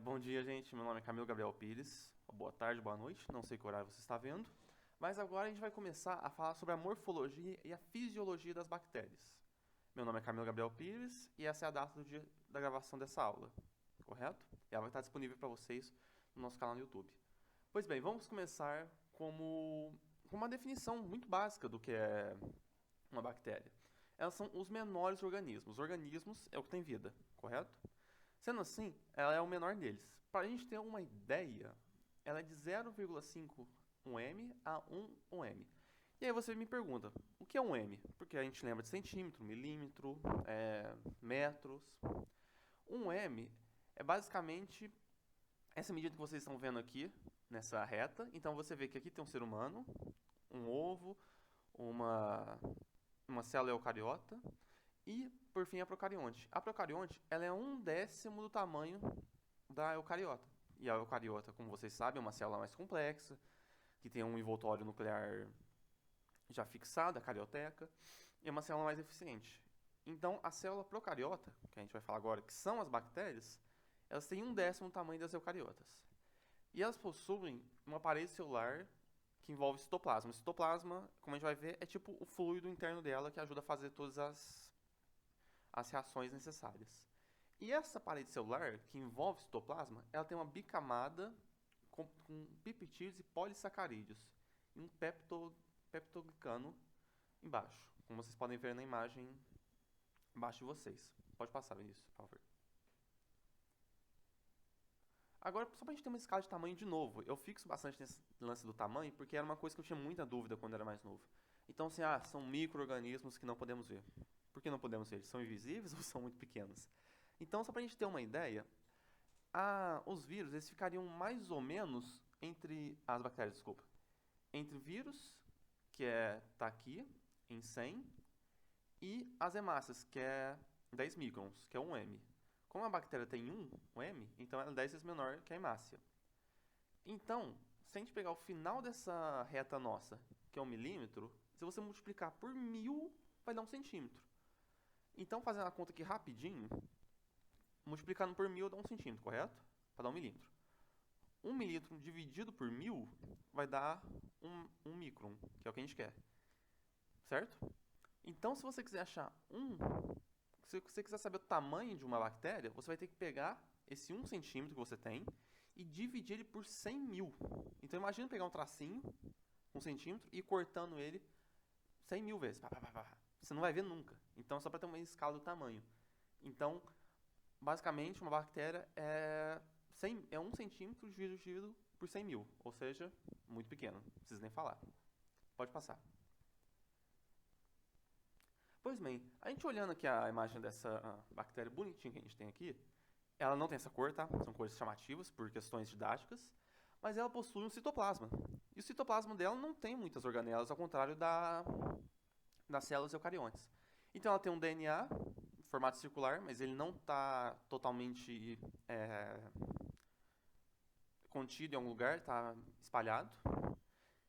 Bom dia, gente. Meu nome é Camilo Gabriel Pires. Boa tarde, boa noite. Não sei que horário você está vendo. Mas agora a gente vai começar a falar sobre a morfologia e a fisiologia das bactérias. Meu nome é Camilo Gabriel Pires e essa é a data do dia da gravação dessa aula, correto? E ela vai estar disponível para vocês no nosso canal no YouTube. Pois bem, vamos começar com uma definição muito básica do que é uma bactéria. Elas são os menores organismos. Organismos é o que tem vida, correto? Sendo assim, ela é o menor deles. Para a gente ter uma ideia, ela é de 0,5 m a 1 m. E aí você me pergunta, o que é um m? Porque a gente lembra de centímetro, milímetro, metros. Um m é basicamente essa medida que vocês estão vendo aqui, nessa reta. Então você vê que aqui tem um ser humano, um ovo, uma, uma célula eucariota e, por fim, a procarionte. A procarionte ela é 1/10 do tamanho da eucariota. E a eucariota, como vocês sabem, é uma célula mais complexa, que tem um envoltório nuclear já fixado, a carioteca, e é uma célula mais eficiente. Então, a célula procariota, que a gente vai falar agora, que são as bactérias, elas têm 1/10 do tamanho das eucariotas. E elas possuem uma parede celular que envolve citoplasma. O citoplasma, como a gente vai ver, é tipo o fluido interno dela que ajuda a fazer todas as reações necessárias. E essa parede celular, que envolve o citoplasma, ela tem uma bicamada com peptídeos e polissacarídeos e um peptoglicano embaixo, como vocês podem ver na imagem abaixo de vocês. Pode passar, Vinícius, por favor. Agora, só pra gente ter uma escala de tamanho de novo, eu fixo bastante nesse lance do tamanho, porque era uma coisa que eu tinha muita dúvida quando era mais novo. Então, assim, são micro-organismos que não podemos ver. Por que não podemos ver? Eles são invisíveis ou são muito pequenos? Então, só pra gente ter uma ideia, os vírus eles ficariam mais ou menos entre as bactérias, desculpa, entre o vírus, que tá aqui em 100, e as hemácias, que é 10 microns, que é 1 m. Como a bactéria tem 1 m, então ela é 10 vezes menor que a hemácia. Então, se a gente pegar o final dessa reta nossa, que é 1 milímetro, se você multiplicar por 1000, vai dar 1 centímetro. Então, fazendo a conta aqui rapidinho, multiplicando por 1000 dá 1 centímetro, correto? Para dar 1 milímetro. 1 milímetro dividido por 1000 vai dar um micron, que é o que a gente quer. Certo? Então, se você quiser achar se você quiser saber o tamanho de uma bactéria, você vai ter que pegar esse 1 centímetro que você tem e dividir ele por 100 mil. Então, imagina pegar um tracinho, 1 centímetro, e ir cortando ele 100 mil vezes. Pá, pá, pá, pá. Você não vai ver nunca. Então, só para ter uma escala do tamanho. Então, basicamente, uma bactéria é 1 centímetro dividido por 100 mil. Ou seja, muito pequeno. Não precisa nem falar. Pode passar. Pois bem, a gente olhando aqui a imagem dessa bactéria bonitinha que a gente tem aqui, ela não tem essa cor, tá? São cores chamativas por questões didáticas, mas ela possui um citoplasma. E o citoplasma dela não tem muitas organelas, ao contrário das células eucariontes. Então ela tem um DNA em formato circular, mas ele não está totalmente contido em algum lugar, está espalhado.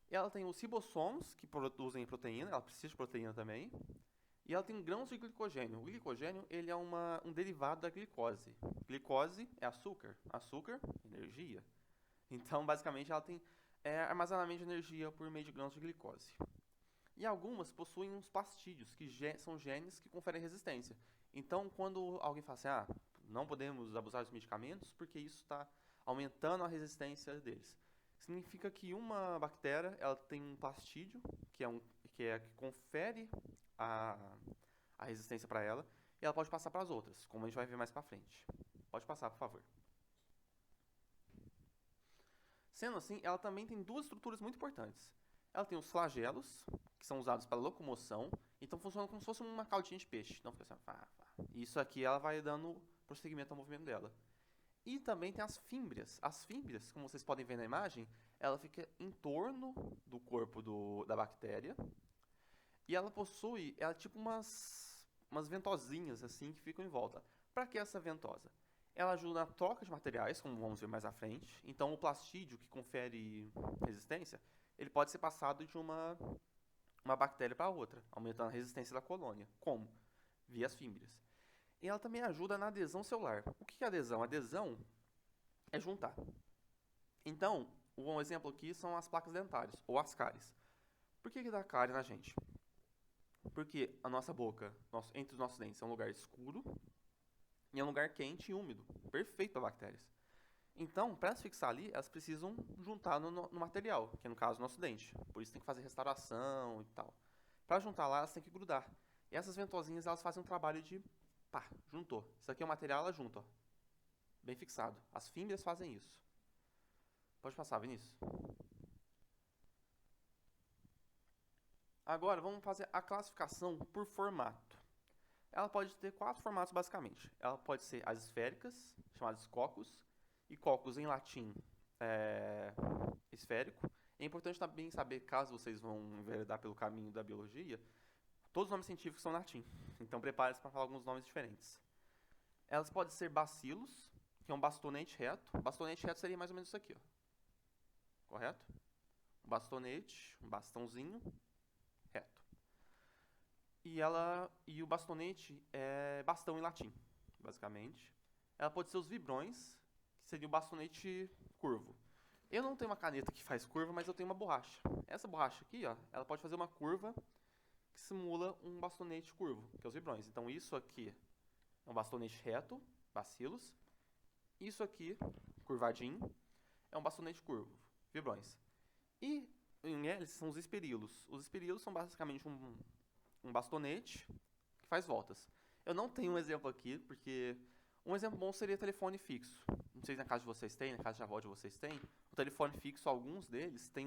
E ela tem os ribossomos, que produzem proteína, ela precisa de proteína também. E ela tem grãos de glicogênio. O glicogênio ele é um derivado da glicose. Glicose é açúcar. Açúcar, energia. Então, basicamente, ela tem armazenamento de energia por meio de grãos de glicose. E algumas possuem uns plastídeos, que são genes que conferem resistência. Então, quando alguém fala assim, não podemos abusar dos medicamentos porque isso está aumentando a resistência deles. Significa que uma bactéria ela tem um plastídio, que confere a, a resistência para ela, e ela pode passar para as outras, como a gente vai ver mais para frente. Pode passar, por favor. Sendo assim, ela também tem duas estruturas muito importantes. Ela tem os flagelos, que são usados para locomoção, então funciona como se fosse uma caudinha de peixe. Então fica assim, E isso aqui ela vai dando prosseguimento ao movimento dela. E também tem as fímbrias. As fímbrias, como vocês podem ver na imagem, ela fica em torno do corpo da bactéria. E ela é tipo umas ventosinhas assim que ficam em volta. Para que essa ventosa? Ela ajuda na troca de materiais, como vamos ver mais à frente. Então o plastídio que confere resistência, ele pode ser passado de uma bactéria para outra, aumentando a resistência da colônia. Como? Via as fímbrias. E ela também ajuda na adesão celular. O que é adesão? Adesão é juntar. Então, um exemplo aqui são as placas dentárias, ou as cáries. Por que dá cárie na gente? Porque a nossa boca, entre os nossos dentes, é um lugar escuro e é um lugar quente e úmido, perfeito para bactérias. Então, para se fixar ali, elas precisam juntar no material, que no caso é o nosso dente. Por isso tem que fazer restauração e tal. Para juntar lá, elas têm que grudar. E essas ventosinhas, elas fazem um trabalho de, pá, juntou. Isso aqui é o material, ela junta, ó, bem fixado. As fímbrias fazem isso. Pode passar, Vinícius. Agora, vamos fazer a classificação por formato. Ela pode ter 4 formatos, basicamente. Ela pode ser as esféricas, chamadas de cocos, e cocos em latim esférico. É importante também saber, caso vocês vão enveredar pelo caminho da biologia, todos os nomes científicos são latim. Então prepare-se para falar alguns nomes diferentes. Elas podem ser bacilos, que é um bastonete reto. Bastonete reto seria mais ou menos isso aqui, ó. Correto? Um bastonete, um bastãozinho reto. E o bastonete é bastão em latim, basicamente. Ela pode ser os vibrões, que seria o bastonete curvo. Eu não tenho uma caneta que faz curva, mas eu tenho uma borracha. Essa borracha aqui, ó, ela pode fazer uma curva que simula um bastonete curvo, que é os vibrões. Então isso aqui é um bastonete reto, bacilos. Isso aqui, curvadinho, é um bastonete curvo, vibrões. E em hélice são os espirilos. Os espirilos são basicamente um bastonete que faz voltas. Eu não tenho um exemplo aqui, porque um exemplo bom seria telefone fixo. Não sei se na casa de vocês tem, na casa de avó de vocês tem. O telefone fixo, alguns deles, tem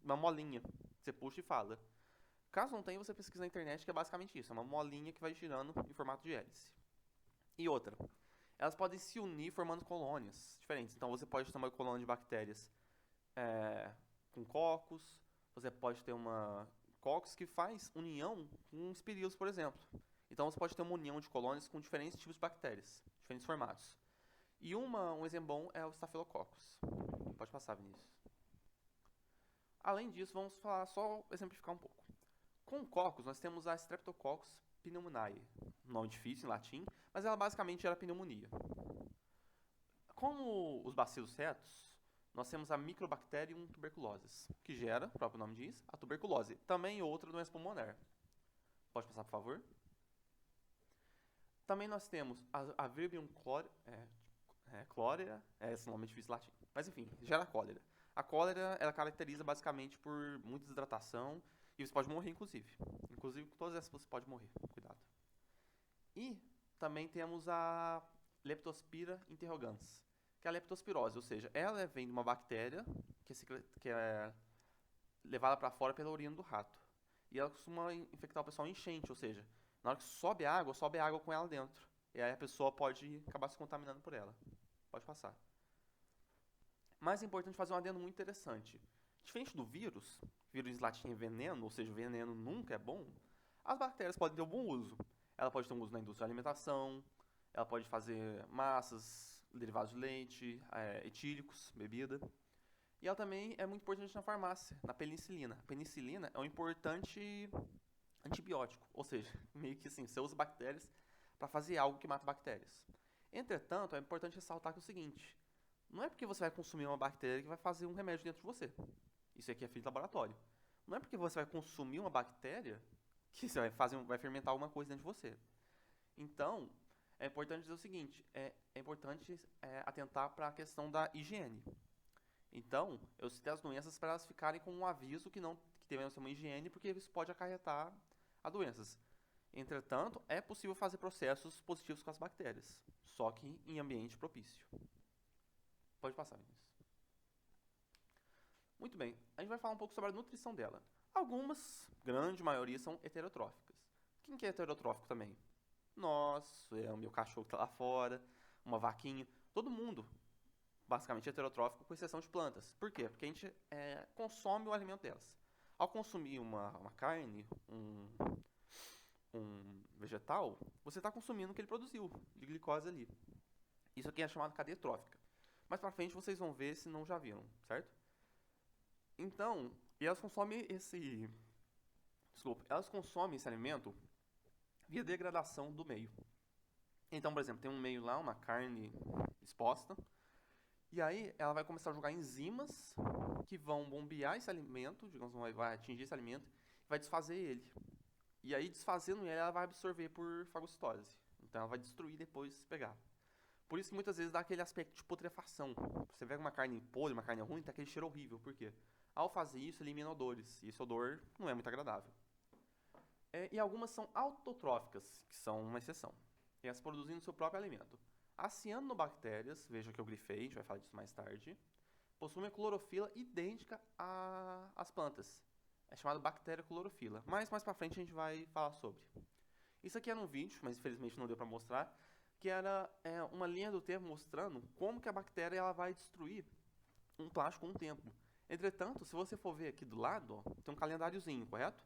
uma molinha. Você puxa e fala. Caso não tenha, você pesquisa na internet, que é basicamente isso. É uma molinha que vai girando em formato de hélice. E outra, elas podem se unir formando colônias diferentes. Então você pode ter uma colônia de bactérias com cocos. Você pode ter uma cocos que faz união com espirilos, por exemplo. Então você pode ter uma união de colônias com diferentes tipos de bactérias, diferentes formatos. E um exemplo bom é o Staphylococcus. Pode passar, Vinícius. Além disso, vamos falar, só exemplificar um pouco. Com cocos, nós temos a Streptococcus pneumoniae. Nome difícil em latim, mas ela basicamente era pneumonia. Como os bacilos retos, nós temos a Microbacterium tuberculosis, que gera, o próprio nome diz, a tuberculose. Também outra doença pulmonar. Pode passar, por favor? Também nós temos a Vibrio cholera, esse nome é difícil em latim. Mas enfim, gera cólera. A cólera, ela caracteriza basicamente por muita desidratação e você pode morrer, inclusive. Inclusive, com todas essas você pode morrer. Cuidado. E também temos a Leptospira interrogans, que é a leptospirose, ou seja, ela vem de uma bactéria que é levada para fora pela urina do rato. E ela costuma infectar o pessoal em enchente, ou seja, na hora que sobe água com ela dentro. E aí a pessoa pode acabar se contaminando por ela. Pode passar. Mas é importante fazer um adendo muito interessante. Diferente do vírus em latim é veneno, ou seja, o veneno nunca é bom, as bactérias podem ter um bom uso. Ela pode ter um uso na indústria de alimentação, ela pode fazer massas, derivados de leite, etílicos, bebida. E ela também é muito importante na farmácia, na penicilina. A penicilina é um importante antibiótico, ou seja, meio que assim, você usa bactérias para fazer algo que mata bactérias. Entretanto, é importante ressaltar que é o seguinte, não é porque você vai consumir uma bactéria que vai fazer um remédio dentro de você. Isso aqui é feito em laboratório. Não é porque você vai consumir uma bactéria que você vai fermentar alguma coisa dentro de você. Então, é importante dizer o seguinte, é importante atentar para a questão da higiene. Então, eu citei as doenças para elas ficarem com um aviso que devemos ter uma higiene, porque isso pode acarretar a doenças. Entretanto, é possível fazer processos positivos com as bactérias, só que em ambiente propício. Pode passar, Vinícius. Muito bem, a gente vai falar um pouco sobre a nutrição dela. Algumas, grande maioria, são heterotróficas. Quem que é heterotrófico também? Nós, o meu cachorro que tá lá fora, uma vaquinha, todo mundo, basicamente heterotrófico, com exceção de plantas. Por quê? Porque a gente consome o alimento delas. Ao consumir uma carne, um vegetal, você está consumindo o que ele produziu, de glicose ali. Isso aqui é chamado cadeia trófica. Mais pra frente vocês vão ver se não já viram, certo? Então, elas consomem esse alimento via degradação do meio. Então, por exemplo, tem um meio lá, uma carne exposta, E aí ela vai começar a jogar enzimas que vão bombear esse alimento, digamos, vai atingir esse alimento, e vai desfazer ele. E aí, desfazendo ele, ela vai absorver por fagocitose. Então ela vai destruir depois se pegar. Por isso que muitas vezes dá aquele aspecto de putrefação. Você pega uma carne podre, uma carne ruim, tá aquele cheiro horrível. Por quê? Ao fazer isso, elimina odores. E esse odor não é muito agradável. E algumas são autotróficas, que são uma exceção. Elas produzindo seu próprio alimento. As cianobactérias, veja que eu grifei, a gente vai falar disso mais tarde, possuem a clorofila idêntica às plantas. É chamado bactéria clorofila. Mas mais pra frente a gente vai falar sobre. Isso aqui era um vídeo, mas infelizmente não deu pra mostrar, que era uma linha do tempo mostrando como que a bactéria ela vai destruir um plástico com o tempo. Entretanto, se você for ver aqui do lado, ó, tem um calendáriozinho, correto?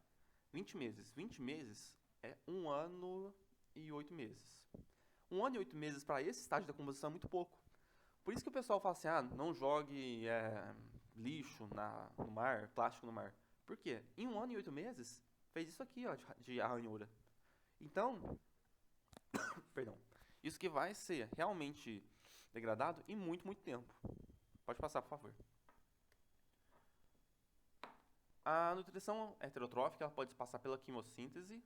20 meses. 20 meses é 1 ano e 8 meses. 1 ano e 8 meses para esse estágio da composição é muito pouco. Por isso que o pessoal fala assim, não jogue lixo no mar, plástico no mar. Por quê? Em 1 ano e 8 meses, fez isso aqui, ó, de ranhura. Então, perdão, isso que vai ser realmente degradado em muito, muito tempo. Pode passar, por favor. A nutrição heterotrófica ela pode passar pela quimiossíntese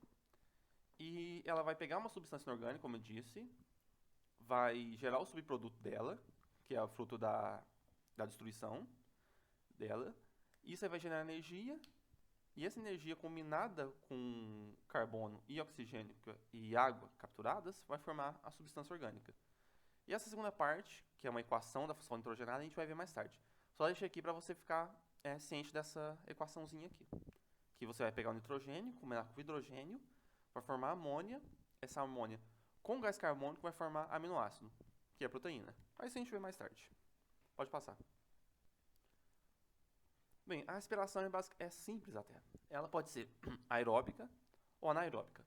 e ela vai pegar uma substância inorgânica, como eu disse, vai gerar o subproduto dela, que é o fruto da destruição dela. Isso aí vai gerar energia e essa energia combinada com carbono e oxigênio e água capturadas vai formar a substância orgânica. E essa segunda parte, que é uma equação da função nitrogenada, a gente vai ver mais tarde. Só deixei aqui para você ficar ciente dessa equaçãozinha aqui. Que você vai pegar o nitrogênio, combinar com o hidrogênio, vai formar amônia. Essa amônia com gás carbônico vai formar aminoácido, que é a proteína. Mas isso a gente vê mais tarde. Pode passar. Bem, a respiração é simples até. Ela pode ser aeróbica ou anaeróbica.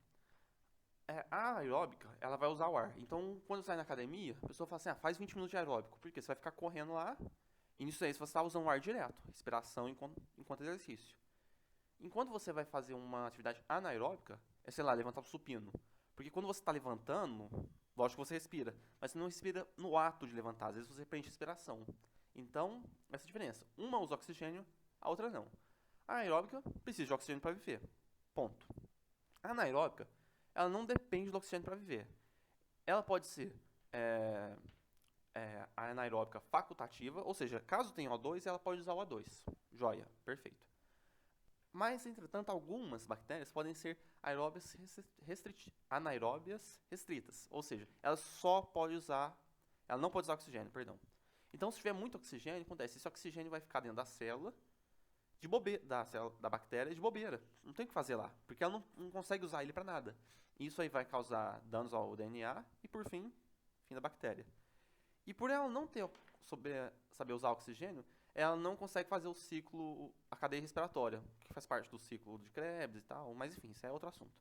A aeróbica, ela vai usar o ar. Então, quando você sai na academia, a pessoa fala assim, faz 20 minutos de aeróbico. Por quê? Você vai ficar correndo lá, e nisso aí você está usando o ar direto. Respiração enquanto exercício. Enquanto você vai fazer uma atividade anaeróbica, sei lá, levantar o supino. Porque quando você está levantando, lógico que você respira, mas você não respira no ato de levantar. Às vezes você preenche respiração. Então, essa é a diferença. Uma usa oxigênio, a outra não. A aeróbica precisa de oxigênio para viver. Ponto. A anaeróbica, ela não depende do oxigênio para viver. Ela pode ser a anaeróbica facultativa, ou seja, caso tenha O2, ela pode usar o O2. Joia, perfeito. Mas, entretanto, algumas bactérias podem ser anaeróbias restritas, ou seja, ela não pode usar oxigênio, perdão. Então, se tiver muito oxigênio, acontece, esse oxigênio vai ficar dentro da célula, da bactéria de bobeira. Não tem o que fazer lá, porque ela não consegue usar ele para nada. Isso aí vai causar danos ao DNA e, por fim da bactéria. E por ela não saber usar oxigênio, ela não consegue fazer o ciclo, a cadeia respiratória, que faz parte do ciclo de Krebs e tal, mas enfim, isso é outro assunto.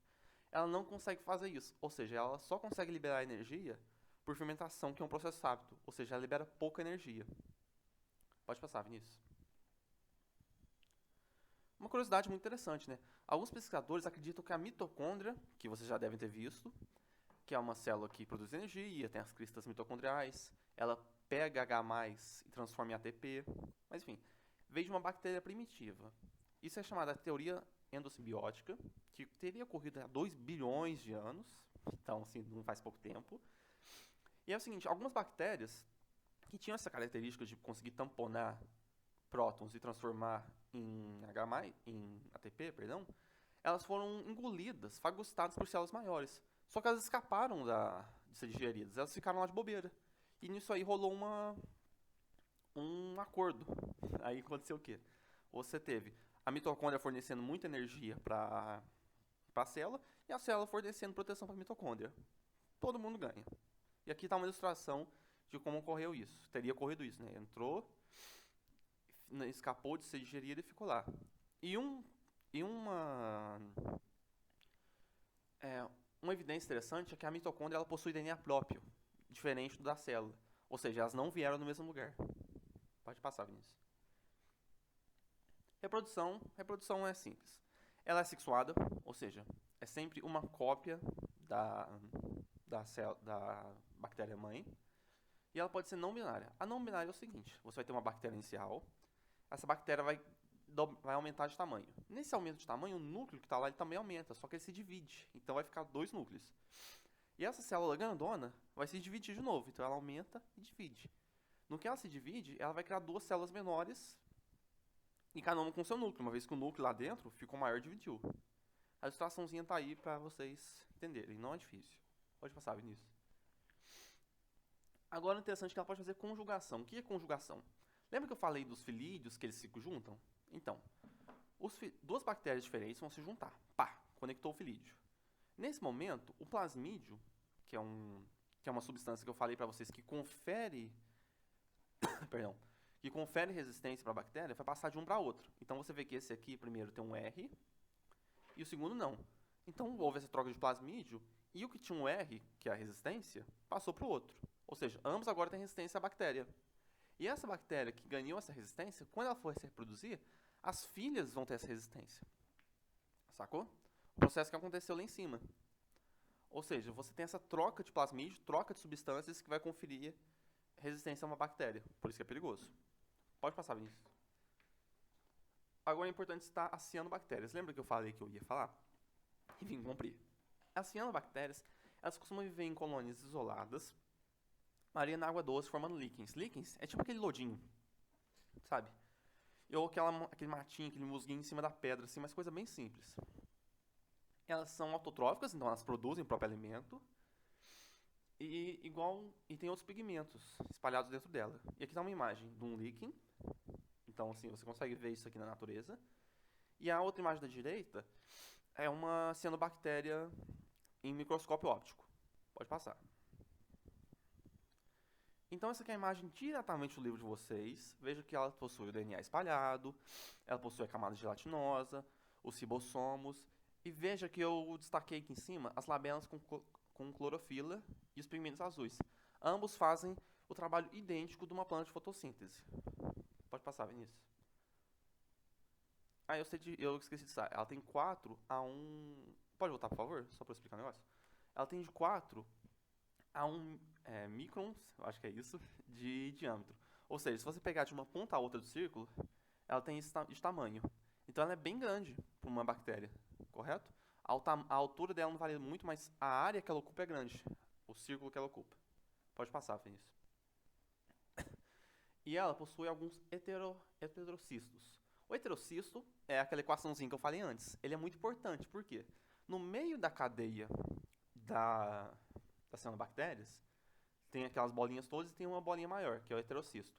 Ela não consegue fazer isso, ou seja, ela só consegue liberar energia por fermentação, que é um processo rápido, ou seja, ela libera pouca energia. Pode passar, Vinícius. Uma curiosidade muito interessante, né? Alguns pesquisadores acreditam que a mitocôndria, que vocês já devem ter visto, que é uma célula que produz energia, tem as cristas mitocondriais, ela pega H+, e transforma em ATP, mas enfim, veio de uma bactéria primitiva. Isso é chamada teoria endossimbiótica, que teria ocorrido há 2 bilhões de anos, então assim, não faz pouco tempo. E é o seguinte, algumas bactérias que tinham essa característica de conseguir tamponar prótons e transformar em ATP, elas foram engolidas, fagocitadas por células maiores. Só que elas escaparam de ser digeridas, elas ficaram lá de bobeira. E nisso aí rolou um acordo. Aí aconteceu o quê? Você teve a mitocôndria fornecendo muita energia para a célula e a célula fornecendo proteção para a mitocôndria. Todo mundo ganha. E aqui está uma ilustração de como ocorreu isso. Teria ocorrido isso, né? Entrou, escapou de ser digerida e ficou lá. Uma evidência interessante é que a mitocôndria ela possui DNA próprio, diferente do da célula. Ou seja, elas não vieram do mesmo lugar. Pode passar, Vinícius. Reprodução é simples. Ela é sexuada, ou seja, é sempre uma cópia da bactéria mãe. E ela pode ser não binária. A não binária é o seguinte, você vai ter uma bactéria inicial, essa bactéria vai aumentar de tamanho. Nesse aumento de tamanho, o núcleo que está lá ele também aumenta, só que ele se divide. Então vai ficar 2 núcleos. E essa célula grandona vai se dividir de novo, então ela aumenta e divide. No que ela se divide, ela vai criar 2 células menores, e cada uma com seu núcleo, uma vez que o núcleo lá dentro ficou maior e dividiu. A ilustraçãozinha está aí para vocês entenderem, não é difícil. Pode passar, Vinícius. Agora, o interessante é que ela pode fazer conjugação. O que é conjugação? Lembra que eu falei dos filídeos, que eles se juntam? Então, 2 bactérias diferentes vão se juntar. Pá, conectou o filídeo. Nesse momento, o plasmídio, que é uma substância que eu falei para vocês que confere perdão, que confere resistência para a bactéria, vai passar de um para outro. Então você vê que esse aqui primeiro tem um R e o segundo não. Então houve essa troca de plasmídio e o que tinha um R, que é a resistência, passou para o outro. Ou seja, ambos agora têm resistência à bactéria. E essa bactéria que ganhou essa resistência, quando ela for se reproduzir, as filhas vão ter essa resistência. Sacou? O processo que aconteceu lá em cima. Ou seja, você tem essa troca de plasmídio, troca de substâncias que vai conferir resistência a uma bactéria. Por isso que é perigoso. Pode passar, Vinícius. Agora é importante estar as cianobactérias. Lembra que eu falei que eu ia falar? Enfim, cumprir. As cianobactérias, elas costumam viver em colônias isoladas, marinha na água doce, formando líquens. Líquens é tipo aquele lodinho, sabe? Ou aquele matinho, aquele musguinho em cima da pedra, assim, mas coisa bem simples. Elas são autotróficas, então elas produzem o próprio alimento. E tem outros pigmentos espalhados dentro dela. E aqui está uma imagem de um líquen. Então, assim, você consegue ver isso aqui na natureza. E a outra imagem da direita é uma cianobactéria em microscópio óptico. Pode passar. Então, essa aqui é a imagem diretamente do livro de vocês. Veja que ela possui o DNA espalhado, ela possui a camada gelatinosa, os ribossomos. E veja que eu destaquei aqui em cima as labelas com clorofila e os pigmentos azuis. Ambos fazem o trabalho idêntico de uma planta de fotossíntese. Pode passar, Vinícius. Eu esqueci de citar. Ela tem 4 a 1... Pode voltar, por favor? Só para eu explicar o negócio. Ela tem de 4 a 1 microns, eu acho que é isso, de diâmetro. Ou seja, se você pegar de uma ponta a outra do círculo, ela tem esse tamanho. Então ela é bem grande para uma bactéria, correto? A altura dela não varia muito, mas a área que ela ocupa é grande. O círculo que ela ocupa. Pode passar, Vinícius. E ela possui alguns heterocistos. O heterocisto é aquela equaçãozinha que eu falei antes. Ele é muito importante, por quê? No meio da cadeia das cianobactérias, tem aquelas bolinhas todas e tem uma bolinha maior, que é o heterocisto.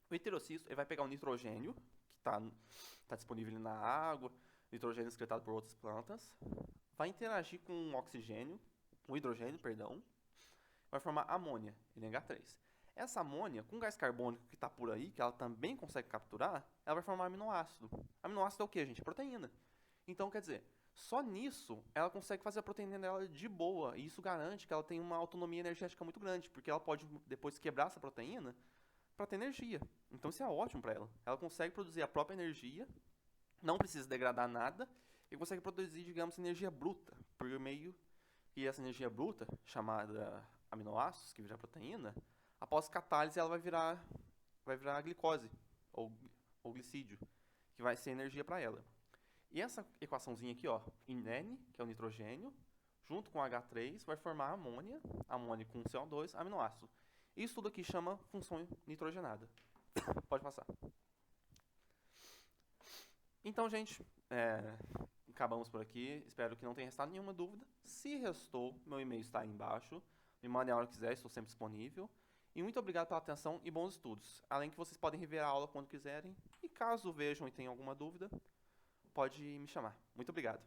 O heterocisto ele vai pegar o nitrogênio, que está disponível na água, nitrogênio excretado por outras plantas, vai interagir com o oxigênio, o hidrogênio, perdão, vai formar amônia, NH3. Essa amônia, com gás carbônico que está por aí, que ela também consegue capturar, ela vai formar aminoácido. Aminoácido é o que, gente? É proteína. Então, quer dizer, só nisso ela consegue fazer a proteína dela de boa, e isso garante que ela tem uma autonomia energética muito grande, porque ela pode depois quebrar essa proteína para ter energia. Então isso é ótimo para ela. Ela consegue produzir a própria energia, não precisa degradar nada, e consegue produzir, digamos, energia bruta, por meio que essa energia bruta, chamada aminoácidos, que vira proteína, após catálise ela vai virar glicose, ou glicídio, que vai ser energia para ela. E essa equaçãozinha aqui, ó, N, que é o nitrogênio, junto com H3, vai formar amônia com CO2, aminoácido. Isso tudo aqui chama função nitrogenada. Pode passar. Então, gente, acabamos por aqui. Espero que não tenha restado nenhuma dúvida. Se restou, meu e-mail está aí embaixo. Me mandem a hora que quiser, estou sempre disponível. E muito obrigado pela atenção e bons estudos. Além que vocês podem rever a aula quando quiserem. E caso vejam e tenham alguma dúvida, pode me chamar. Muito obrigado.